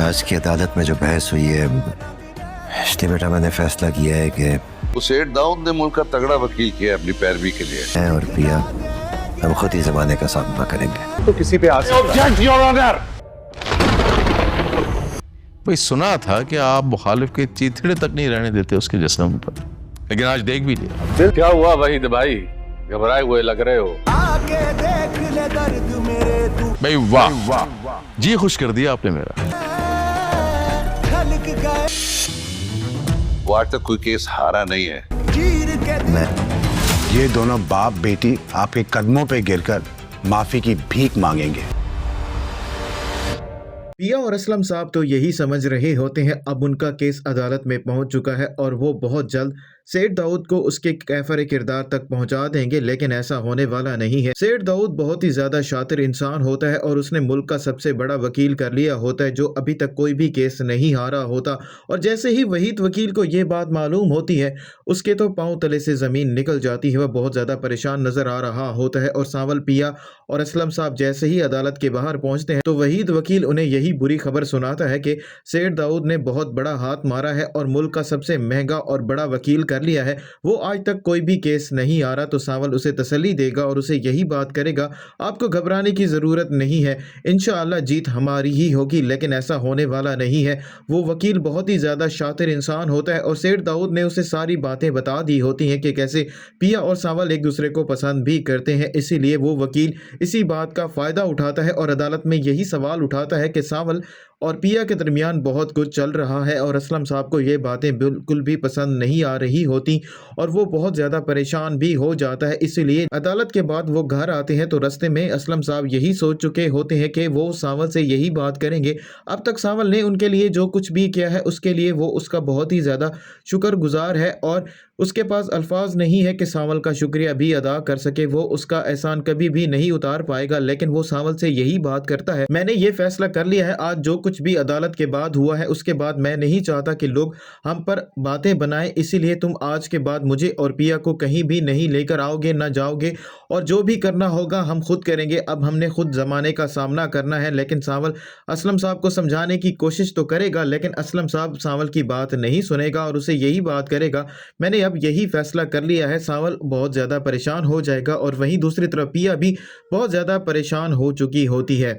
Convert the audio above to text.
आज की अदालत में जो बहस हुई है, इसलिए बेटा मैंने फैसला किया है कि सेठ दाऊद ने मुल्क का तगड़ा वकील किया अपनी पैरवी के लिए। मैं और प्रिया हम खुद ही जमाने का सामना करेंगे। तो किसी पे आ सकता है। भाई सुना था कि आप मुखालिफ के चीथड़े तक नहीं रहने देते उसके जिस्म पर, लेकिन आज देख भी लिया। दिल क्या हुआ वहीद भाई, घबराए हुए लग रहे हो। भाई वाह वाह, जी खुश कर दिया आपने मेरा। वो आज तक कोई केस हारा नहीं है। मैं ये दोनों बाप बेटी आपके कदमों पे गिरकर माफी की भीख मांगेंगे। पिया और असलम साहब तो यही समझ रहे होते हैं अब उनका केस अदालत में पहुंच चुका है और वो बहुत जल्द सेठ दाऊद को उसके कैफर किरदार तक पहुंचा देंगे, लेकिन ऐसा होने वाला नहीं है। सेठ दाऊद बहुत ही ज्यादा शातिर इंसान होता है और उसने मुल्क का सबसे बड़ा वकील कर लिया होता है जो अभी तक कोई भी केस नहीं हारा होता। और जैसे ही वहीद वकील को ये बात मालूम होती है उसके तो पांव तले से जमीन निकल जाती है। वह बहुत ज्यादा परेशान नजर आ रहा होता है और सावल, पिया और असलम साहब जैसे ही अदालत के बाहर पहुंचते हैं तो वहीद वकील उन्हें यही बुरी खबर सुनाता है कि सेठ दाऊद ने बहुत बड़ा हाथ मारा है और मुल्क का सबसे महंगा और बड़ा वकील कर लिया है। वो आज तक कोई भी केस नहीं आ रहा। तो सावल उसे तसल्ली देगा और उसे यही बात करेगा, आपको घबराने की ज़रूरत नहीं है, इंशाअल्लाह जीत हमारी ही होगी। लेकिन ऐसा होने वाला नहीं है। वो वकील बहुत ही ज़्यादा शातिर इंसान होता है और सेठ दाऊद ने उसे सारी बातें बता दी होती हैं कि कैसे पिया और सावल एक दूसरे को पसंद भी करते हैं। इसीलिए वो वकील इसी बात का फ़ायदा उठाता है और अदालत में यही सवाल उठाता है कि सावल और पिया के दरमियान बहुत कुछ चल रहा है और असलम साहब को ये बातें बिल्कुल भी पसंद नहीं आ रही होती और वो बहुत ज़्यादा परेशान भी हो जाता है। इसीलिए अदालत के बाद वो घर आते हैं तो रास्ते में असलम साहब यही सोच चुके होते हैं कि वो सावल से यही बात करेंगे। अब तक सावल ने उनके लिए जो कुछ भी किया है उसके लिए वो उसका बहुत ही ज़्यादा शुक्रगुजार है और उसके पास अल्फाज नहीं है कि सावल का शुक्रिया भी अदा कर सके। वो उसका एहसान कभी भी नहीं उतार पाएगा। लेकिन वो सावल से यही बात करता है, मैंने ये फैसला कर लिया है आज जो कुछ भी अदालत के बाद हुआ है उसके बाद मैं नहीं चाहता कि लोग हम पर बातें बनाएं। इसीलिए तुम आज के बाद मुझे और पिया को कहीं भी नहीं लेकर आओगे, ना जाओगे और जो भी करना होगा हम खुद करेंगे। अब हमने खुद ज़माने का सामना करना है। लेकिन सावल असलम साहब को समझाने की कोशिश तो करेगा लेकिन असलम साहब सावल की बात नहीं सुनेगा और उसे यही बात करेगा, मैंने अब यही फैसला कर लिया है। सावल बहुत ज़्यादा परेशान हो जाएगा और वहीं दूसरी तरफ पिया भी बहुत ज़्यादा परेशान हो चुकी होती है।